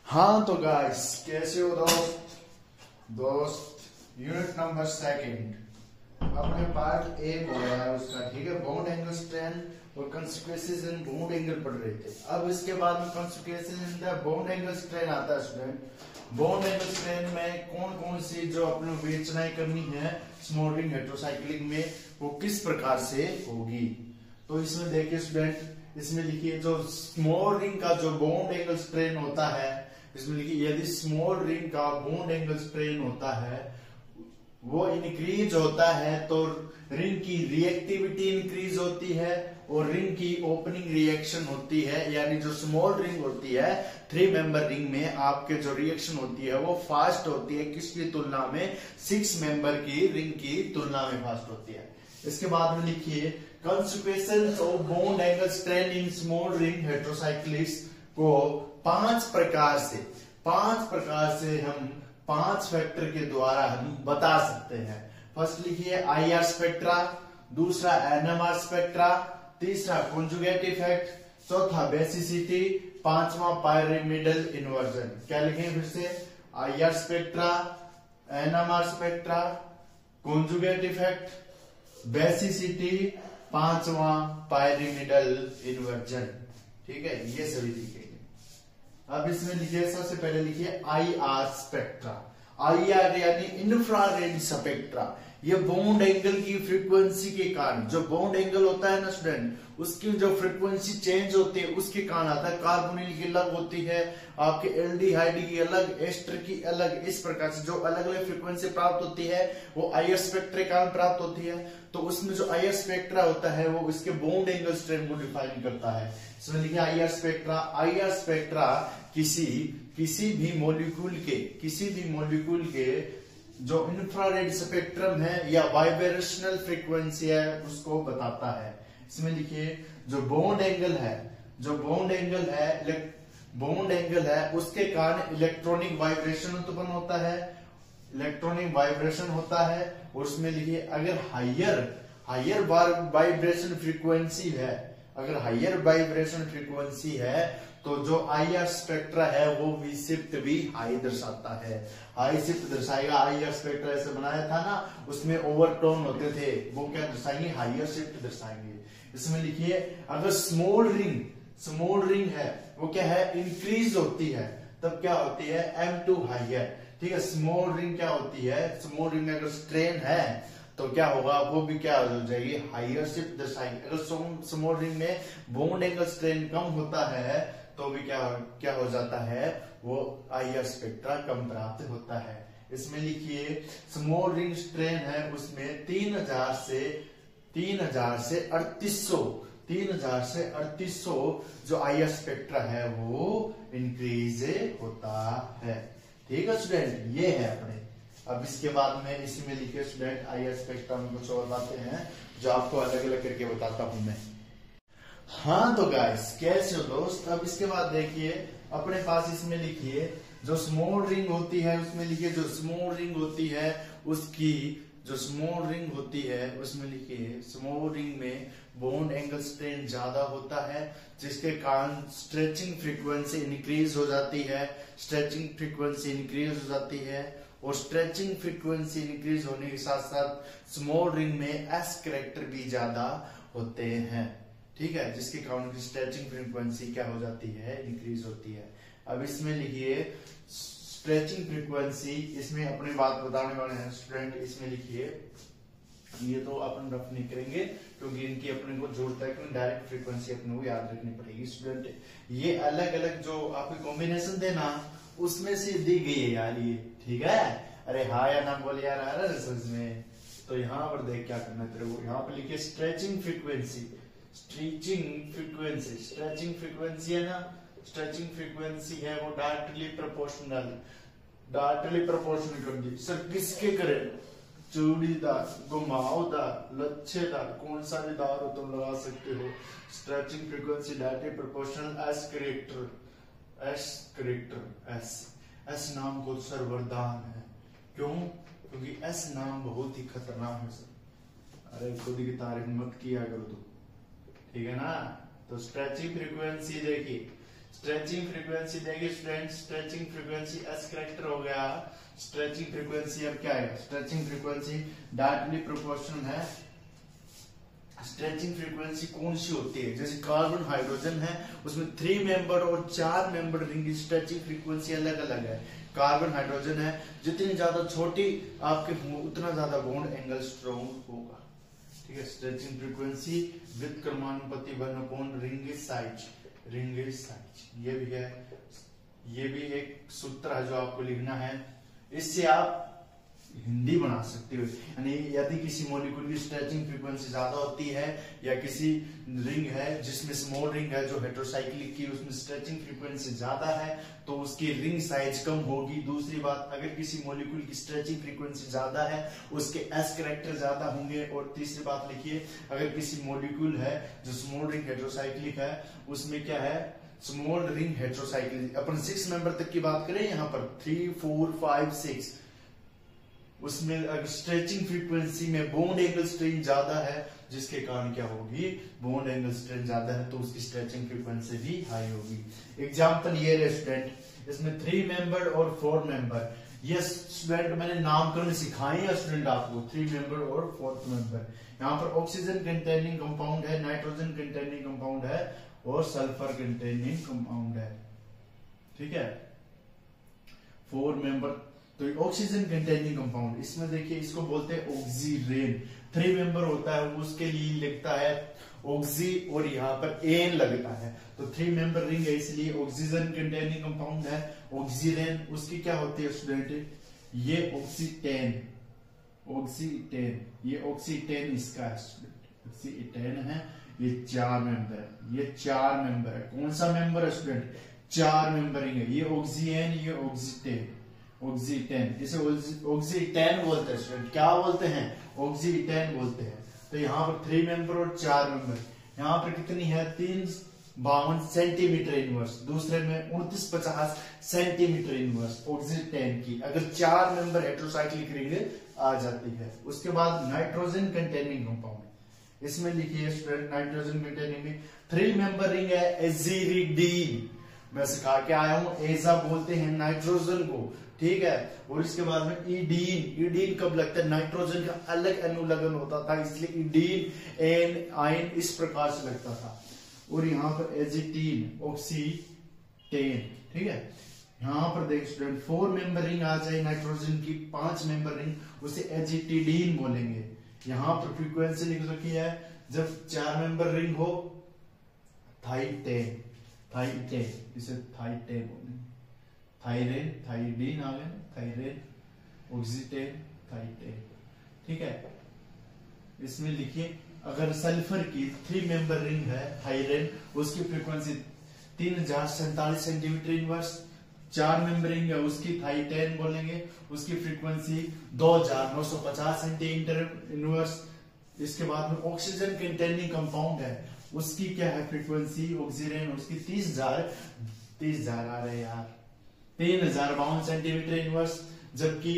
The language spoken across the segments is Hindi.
हाँ तो गाइस, कैसे हो दोस्त यूनिट नंबर सेकंड अपने पार्ट ए हो रहा है उसका। ठीक है, बॉन्ड एंगल स्ट्रेन और कंसिक्वेंसेस इन बॉन्ड एंगल पढ़ रहे थे। अब इसके बाद में consequences in the bond angle strain आता है स्टूडेंट। बॉन्ड एंगल स्ट्रेन में कौन कौन सी जो अपने विवेचनाएं करनी है स्मॉल रिंग हेटेरोसाइक्लिक में, वो किस प्रकार से होगी। तो इसमें देखिए स्टूडेंट, इसमें लिखिए जो स्मॉल रिंग का जो बॉन्ड एंगल स्ट्रेन होता है, इसमें लिखिए यदि स्मॉल रिंग का बॉन्ड एंगल स्ट्रेन होता है वो इंक्रीज होता है तो रिंग की रिएक्टिविटी इंक्रीज होती है और रिंग की ओपनिंग रिएक्शन होती है। यानी जो स्मॉल रिंग होती है 3 मेंबर रिंग में आपके जो रिएक्शन होती है वो फास्ट होती है, किसकी तुलना में 6 मेंबर की रिंग की तुलना में फास्ट होती है। इसके बाद में लिखिए consequences of bond angle strain in small ring heterocyclics को 5 प्रकार से हम 5 फैक्टर के द्वारा हम बता सकते हैं। फर्स्ट लिखिए IR स्पेक्ट्रा, दूसरा NMR स्पेक्ट्रा, तीसरा कॉन्जुगेट इफेक्ट, चौथा बेसिसिटी, पांचवा पायरामिडल इन्वर्जन। क्या लिखें फिर से? IR spectra, NMR spectra, conjugate effect, basicity, पांचवा पायरामिडल इन्वर्जन। ठीक है, ये सभी लिखेंगे। अब इसमें लिखिए, सबसे पहले लिखिए IR स्पेक्ट्रा। IR यानी इंफ्रारेड स्पेक्ट्रा। ये बॉन्ड एंगल की फ्रीक्वेंसी के कारण, जो बॉन्ड एंगल होता है ना स्टूडेंट, उसकी जो फ्रीक्वेंसी चेंज होती है उसके कारण आता है। कार्बोनिल की अलग होती है, आपके एल्डिहाइड की अलग, एस्टर की अलग। इस प्रकार से जो अलग अलग फ्रीक्वेंसी प्राप्त होती है वो IR स्पेक्ट्रा के कारण प्राप्त होती है। तो उसमें जो IR स्पेक्ट्रा होता है वो इसके बॉन्ड एंगल स्ट्रेन को डिफाइन करता है। इसमें लिखिए IR स्पेक्ट्रा। IR स्पेक्ट्रा किसी भी मॉलिक्यूल के जो इंफ्रारेड स्पेक्ट्रम है या वाइब्रेशनल फ्रीक्वेंसी है उसको बताता है। इसमें लिखिए जो बॉन्ड एंगल है उसके कारण इलेक्ट्रॉनिक वाइब्रेशन उत्पन्न होता है। और उसमें लिखिए अगर हायर वाइब्रेशन फ्रीक्वेंसी है तो जो IR स्पेक्ट्रा है वो भी शिफ्ट भी हाई दर्शाता है। हाई शिफ्ट दर्शाएगा। IR स्पेक्ट्रा ऐसे बनाया था ना, उसमें ओवरटोन होते थे, वो क्या दर्शाएंगे? हायर शिफ्ट दर्शाएंगे। इसमें लिखिए अगर स्मॉल रिंग है वो क्या है? इंक्रीज होती है, तब क्या होती है? M2 higher. ठीक है, स्मॉल रिंग क्या होती है? स्मॉल रिंग में अगर स्ट्रेन है तो क्या होगा? वो भी क्या हो जाएगी? हायर शिफ्ट दर्शाएंगे। अगर स्मॉल रिंग में बॉन्ड एंगल स्ट्रेन कम होता है तो भी क्या हो जाता है? वो IR स्पेक्ट्रा कम प्राप्त होता है। इसमें लिखिए स्मॉल रिंग स्ट्रेन है उसमें 3000 से 3800 जो IR स्पेक्ट्रा है वो इंक्रीज होता है। ठीक है स्टूडेंट, ये है अपने। अब इसके बाद में इसमें लिखे स्टूडेंट IR स्पेक्ट्रा में कुछ और बातें हैं जो आपको अलग अलग करके बताता हूं मैं। हाँ तो गाइस, कैसे हो दोस्त? अब इसके बाद देखिए अपने पास इसमें लिखिए जो स्मॉल रिंग होती है उसमें लिखिए जो स्मॉल रिंग होती है उसमें लिखिए स्मॉल रिंग में बॉन्ड एंगल स्ट्रेन ज्यादा होता है जिसके कारण स्ट्रेचिंग फ्रीक्वेंसी इंक्रीज हो जाती है। और स्ट्रेचिंग फ्रीक्वेंसी इंक्रीज होने के साथ साथ स्मॉल रिंग में S कैरेक्टर भी ज्यादा होते हैं। ठीक है, जिसके कारण की स्ट्रेचिंग फ्रीक्वेंसी क्या हो जाती है? इंक्रीज होती है। अब इसमें लिखिए स्ट्रेचिंग फ्रीक्वेंसी, इसमें अपनी बात बताने वाले हैं स्टूडेंट। इसमें लिखिए, ये तो अपन रफ नहीं करेंगे क्योंकि इनकी अपने को जरूरत है कि डायरेक्ट फ्रीक्वेंसी अपने को याद रखनी पड़ेगी स्टूडेंट। ये अलग अलग जो आपके कॉम्बिनेशन थे ना उसमें से दी गई है यार ये। ठीक है, अरे हाँ या ना बोले यार आ रहा है में। तो यहाँ पर देख क्या करना है तेरे को, यहाँ पर लिखिए स्ट्रेचिंग फ्रीक्वेंसी है ना, स्ट्रेचिंग फ्रीक्वेंसी है वो डायरेक्टली प्रोपोर्शनल कर दी। सर किसके करे? चूड़ीदार, घुमावदार, लच्छेदार, कौन सा भी दार हो तुम लगा सकते हो। Stretching frequency directly proportional S नाम को सर वरदान है। क्यों? क्योंकि S नाम बहुत ही खतरनाक है सर। अरे खुद की तारीफ मत किया करो तुम, ठीक है ना। तो स्ट्रेचिंग फ्रीक्वेंसी देखिए, स्ट्रेचिंग फ्रीक्वेंसी देखिए student, stretching frequency S character हो गया। स्ट्रेचिंग फ्रीक्वेंसी अब क्या है, स्ट्रेचिंग फ्रीक्वेंसी डायरेक्टली प्रोपोर्शनल है। स्ट्रेचिंग फ्रीक्वेंसी कौन सी होती है, जैसे कार्बन हाइड्रोजन है उसमें 3 मेंबर और 4 मेंबर रिंग की स्ट्रेचिंग फ्रीक्वेंसी अलग अलग है। कार्बन हाइड्रोजन है, जितनी ज्यादा छोटी आपके हो उतना ज्यादा बॉन्ड एंगल स्ट्रॉन्ग होगा। ठीक है, स्ट्रेचिंग फ्रीक्वेंसी विद क्रमानुपाती 1 रिंग साइज, रिंग साइज ये भी है, ये भी एक सूत्र है जो आपको लिखना है। इससे आप हिंदी बना सकते हो, यानी यदि किसी मॉलिक्यूल की स्ट्रेचिंग फ्रीक्वेंसी ज्यादा होती है या किसी रिंग है जिसमें स्मॉल रिंग है जो हेटेरोसाइक्लिक की उसमें स्ट्रेचिंग फ्रीक्वेंसी ज्यादा है तो उसकी रिंग साइज कम होगी। दूसरी बात, अगर किसी मॉलिक्यूल की स्ट्रेचिंग फ्रीक्वेंसी ज्यादा है उसके एस कैरेक्टर ज्यादा होंगे। और तीसरी बात लिखिए, अगर किसी मॉलिक्यूल है जो स्मॉल रिंग हेटेरोसाइक्लिक है उसमें क्या है, स्मॉल रिंग हेटेरोसाइक्लिक, अपन 6 मेंबर तक की बात करें यहाँ पर 3, 4, 5, 6, उसमें अगर स्ट्रेचिंग फ्रीक्वेंसी में बॉन्ड एंगल स्ट्रेन ज्यादा है जिसके कारण क्या होगी, बॉन्ड एंगल स्ट्रेन ज्यादा है तो उसकी स्ट्रेचिंग फ्रीक्वेंसी भी हाई होगी। एग्जांपल ये रहे स्टूडेंट, इसमें 3 मेंबर और 4 मेंबर, ये स्टूडेंट मैंने नामकरण सिखाए हैं स्टूडेंट आपको, 3 मेंबर और 4 मेंबर। यहाँ पर ऑक्सीजन कंटेनिंग कंपाउंड है, नाइट्रोजन कंटेनिंग कंपाउंड है और सल्फर कंटेनिंग कंपाउंड है। ठीक है, 4 मेंबर तो ऑक्सीजन कंटेनिंग कंपाउंड, इसमें देखिए इसको बोलते हैं ऑक्सीरेन। 3 मेंबर होता है उसके लिए लिखता है ऑक्सी और यहाँ पर एन लगता है, तो 3 मेंबर रिंग है इसलिए ऑक्सीजन कंटेनिंग कंपाउंड है ऑक्सीरेन। उसकी क्या होती है स्टूडेंट, ये ऑक्सीटेन, ऑक्सीटेन, ये ऑक्सीटेन इसका है स्टूडेंट, ऑक्सीटेन है। ये 4 मेंबर है, ये 4 मेंबर है। कौन सा मेंबर है स्टूडेंट, 4 मेंबर रिंग है। ये ऑक्सीएन, ये ऑक्सीटेन, ऑक्सीटेन, इसे ऑक्सीटेन बोलते हैं स्टूडेंट, क्या बोलते हैं, ऑक्सीटेन बोलते हैं। तो यहाँ पर 3 मेंबर और 4 मेंबर, यहाँ पर कितनी है 352 सेंटीमीटर इनवर्स, दूसरे में 2950 सेंटीमीटर इनवर्स ऑक्सीटेन की, अगर 4 मेंबर हेटेरोसाइक्लिक रिंग आ जाती है। उसके बाद नाइट्रोजन कंटेनिंग कंपाउंड, इसमें लिखिए student nitrogen containing 3 member ring है एजिरिडीन, मैं सिखा के आया हूं, एजा बोलते हैं नाइट्रोजन को। ठीक है, और इसके बाद में ईडीन, ईडीन कब लगता है, नाइट्रोजन का अलग अणु लगन होता था इसलिए ईडीन एन आयन इस प्रकार से लगता था। और यहाँ पर एजिटीन, ऑक्सीटेन। ठीक है, यहाँ पर देख स्टूडेंट 4 मेंबर रिंग आ जाए नाइट्रोजन की, 5 मेंबर रिंग उसे एजिटिडीन बोलेंगे। यहाँ पर फ्रीक्वेंसी लिख रखी है, जब 4 मेंबर रिंग हो थाइटेन, थाइटेन, इसे थाइटेन बोलेंगे। थाइरेन, थाइडीन आ गए, थाइरेन, ऑक्सीटेन, थाइटेन। ठीक है, इसमें लिखिए अगर सल्फर की 3 मेंबर रिंग है थाइरेन, उसकी frequency 3047 centimetre inverse, 4 member ring है उसकी थाइटेन बोलेंगे, उसकी फ्रीक्वेंसी 2950 सेंटीमीटर इनवर्स। इसके बाद में ऑक्सीजन कंटेनिंग कंपाउंड है, उसकी क्या है फ्रीक्वेंसी, ऑक्सीजन, उसकी 30,000 आ रहे यार, 3052 सेंटीमीटर इनवर्स, जबकि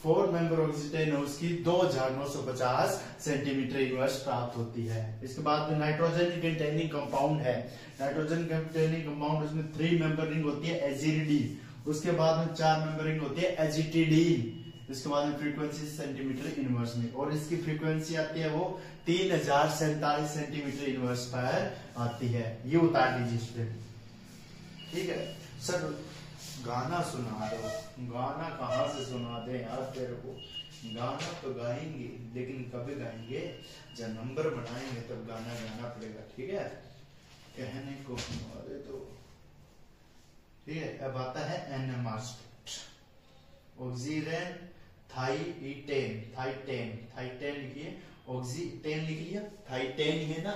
4 मेंबर ऑक्सीजन है उसकी 2950 सेंटीमीटर इनवर्स प्राप्त होती है। इसके बाद में नाइट्रोजन कंटेनिंग कंपाउंड है, नाइट्रोजन कंटेनिंग कंपाउंड, उसमें 3 मेंबर रिंग होती है एजिरिडीन, उसके बाद में 4 मेंबर रिंग होती है एजिटिडीन, इसके बाद में फ्रीक्वेंसी सेंटीमीटर इनवर्स में, और इसकी फ्रीक्वेंसी आती है वो 3047 सेंटीमीटर इनवर्स पर आती है। ये उतार लीजिए स्टूडेंट। ठीक है सर, गाना सुना रहे हो, गाना कहाँ से सुना दे यार तेरे को, गाना तो गाएंगे लेकिन कभी गाएंगे जब नंबर बनाएंगे तब गाना गाना पड़ेगा। ठीक है, कहने को अरे तो ठीक है। अब आता है NMR spectrum, oxygen thietane, thietane, thietane लिखिए, ऑक्सीटेन लिख लिया, थाइटेन है ना,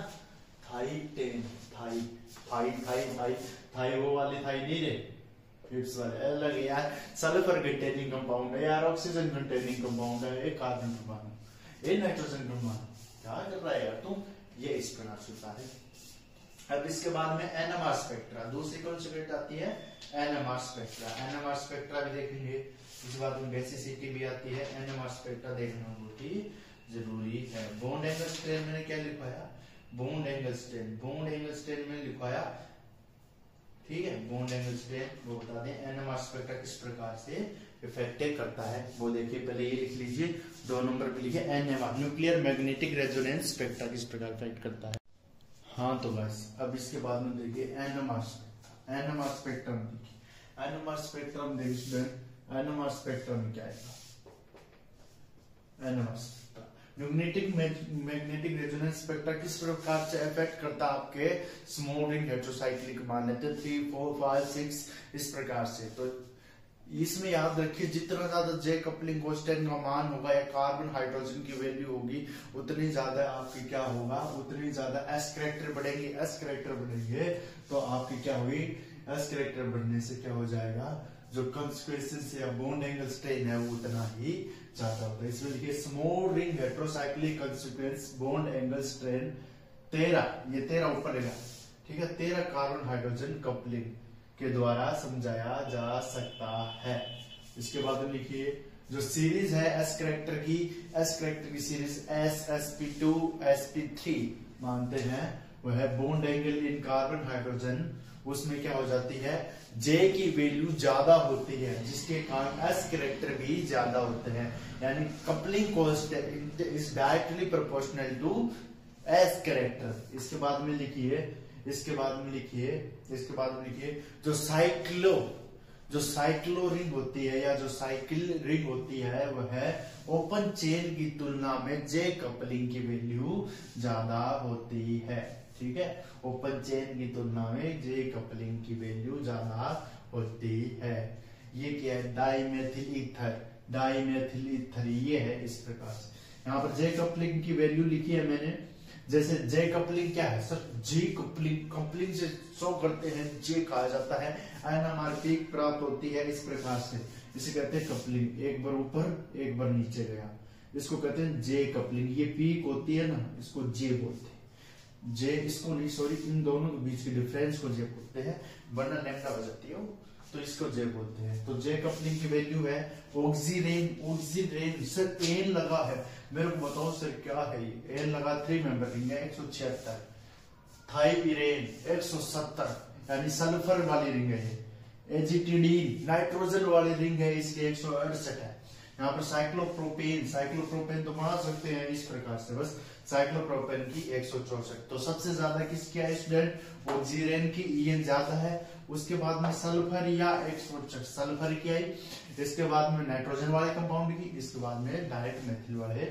थाइटेन, थाई थाई थाई थाई थाई वो वाले थाई नहीं रे, फिफ्स वाले अलग यार। सल्फर कंटेनिंग कंपाउंड है यार, ऑक्सीजन कंटेनिंग कंपाउंड है, एक कार्बन परमाणु, एक नाइट्रोजन परमाणु, क्या कर रहा है यार तुम, ये इस प्रकार से होता है। अब इसके बाद में एनएमआर स्पेक्ट्रा, दूसरी कौन सी बेट आती है, एनएमआर स्पेक्ट्रा, एनएमआर स्पेक्ट्रा भी देखेंगे। इसके बाद में गैसीसिटी भी आती है, एनएमआर स्पेक्ट्रा देखना बहुत ही जरूरी है। बॉन्ड एंगल स्ट्रेन मैंने क्या लिखवाया, bond angle strain, bond angle strain में लिखवाया ठीक है, बॉन्ड एंगल स्ट्रेन वो बता दें। एनएमआर स्पेक्ट्रा किस प्रकार से इफेक्ट करता है वो देखिए, पहले ये लिख लीजिए, 2 नंबर पे लिखिए NMR, nuclear magnetic resonance spectra किस प्रकार इफेक्ट करता है। हाँ तो बस अब इसके बाद में देखिए एनएमआर स्पेक्ट्रा, एनएमआर स्पेक्ट्रम देखिए, एनएमआर स्पेक्ट्रम देखिए स्टूडेंट, एनएमआर स्पेक्ट्रम में क्या आएगा, NMR spectra magnetic resonance spectra किस प्रकार से इफेक्ट करता है आपके स्मॉल रिंग हेटेरोसाइक्लिक मान लेते 3, 4, 5, 6 इस प्रकार से। तो इसमें याद रखिए जितना ज्यादा जे कपलिंग कांस्टेंट का मान होगा या कार्बन हाइड्रोजन की वैल्यू होगी उतनी ज्यादा आपकी क्या होगा, उतनी ज्यादा एस कैरेक्टर बढ़ेगी, एस कैरेक्टर बढ़ेंगे तो आपकी क्या हुई, एस कैरेक्टर बढ़ने से क्या हो जाएगा, जो कंस्क्वेंसेस या बॉन्ड एंगल स्ट्रेन है वो उतना ही ज्यादा होता है। इसमें लिखिए small ring heterocyclic consequence bond angle strain 13, ये 13 ऊपर रहेगा, ठीक है, 13 कार्बन हाइड्रोजन कपलिंग के द्वारा समझाया जा सकता है। इसके बाद में लिखिए जो सीरीज है एस कैरेक्टर की सीरीज sp2 sp3 मानते हैं वह है bond angle in carbon hydrogen, उसमें क्या हो जाती है, जे की वैल्यू ज्यादा होती है जिसके कारण एस कैरेक्टर भी ज्यादा होते हैं, यानी coupling constant is directly proportional to S character. इसके बाद में लिखिए जो साइक्लो रिंग होती है या जो साइकिल रिंग होती है वह है ओपन चेन की तुलना में जे कपलिंग की वैल्यू ज्यादा होती है, ठीक है, ओपन चेन की तुलना में जे कपलिंग की वैल्यू ज्यादा होती है। ये क्या है, डाइमेथिल ईथर ये है इस प्रकार से। यहाँ पर जे कपलिंग की वैल्यू लिखी है मैंने, जैसे जे कपलिंग क्या है सर, जे कपलिंग से शो करते हैं, जे कहा जाता है, एनएमआर पीक प्राप्त होती है इस प्रकार से, इसे कहते हैं कपलिंग, एक बार ऊपर एक बार नीचे गया, इसको कहते हैं जे कपलिंग। ये पीक होती है ना, इसको जे बोलते हैं, जे इसको नहीं सॉरी इन दोनों के बीच के डिफरेंस को जे बोलते हैं, वरना लैम्डा हो जाती है तो इसको जे बोलते हैं। तो जे कपलिंग की वैल्यू है ऑक्सीरेन सर एन लगा है, मेरे को बताओ सर क्या है ये, एन लगा 3 मेंबर रिंग है 176, थाइपीरेन 170 यानी सल्फर वाली रिंग है, ये एजिटिडीन नाइट्रोजन वाली रिंग है इसलिए 168 है। यहाँ पर साइक्लोप्रोपेन तो बना सकते हैं इस प्रकार से, बस साइक्लोप्रोपेन की 164। तो सबसे ज्यादा किसकी है स्टूडेंट, ऑक्सीरेन की ईएन ज्यादा है, उसके बाद में सल्फर या 168 सल्फर की आई, इसके बाद में नाइट्रोजन वाले कंपाउंड की, इसके बाद में डायरेक्ट मेथिल वाले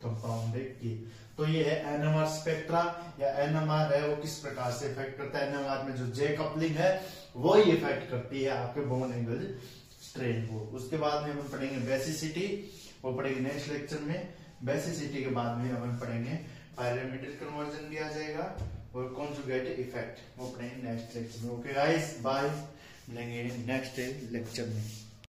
कंपाउंड की। तो ये है एनएमआर स्पेक्ट्रा या एनएमआर है वो किस प्रकार से इफेक्ट करता है, एनएमआर में जो जे कपलिंग है वो ही इफेक्ट करती है आपके बॉन्ड एंगल स्ट्रेन को। उसके बाद में हम पढ़ेंगे बेसिसिटी, वो पढ़ेंगे नेक्स्ट लेक्चर में। बेसिसिटी के बाद में हम पढ़ेंगे पैरामीटर कन्वर्जन भी आ जाएगा और कॉन्जुगेट इफेक्ट, वो पढ़ेंगे नेक्स्ट लेक्चर में। ओके गाइस बाय, मिलेंगे नेक्स्ट लेक्चर में।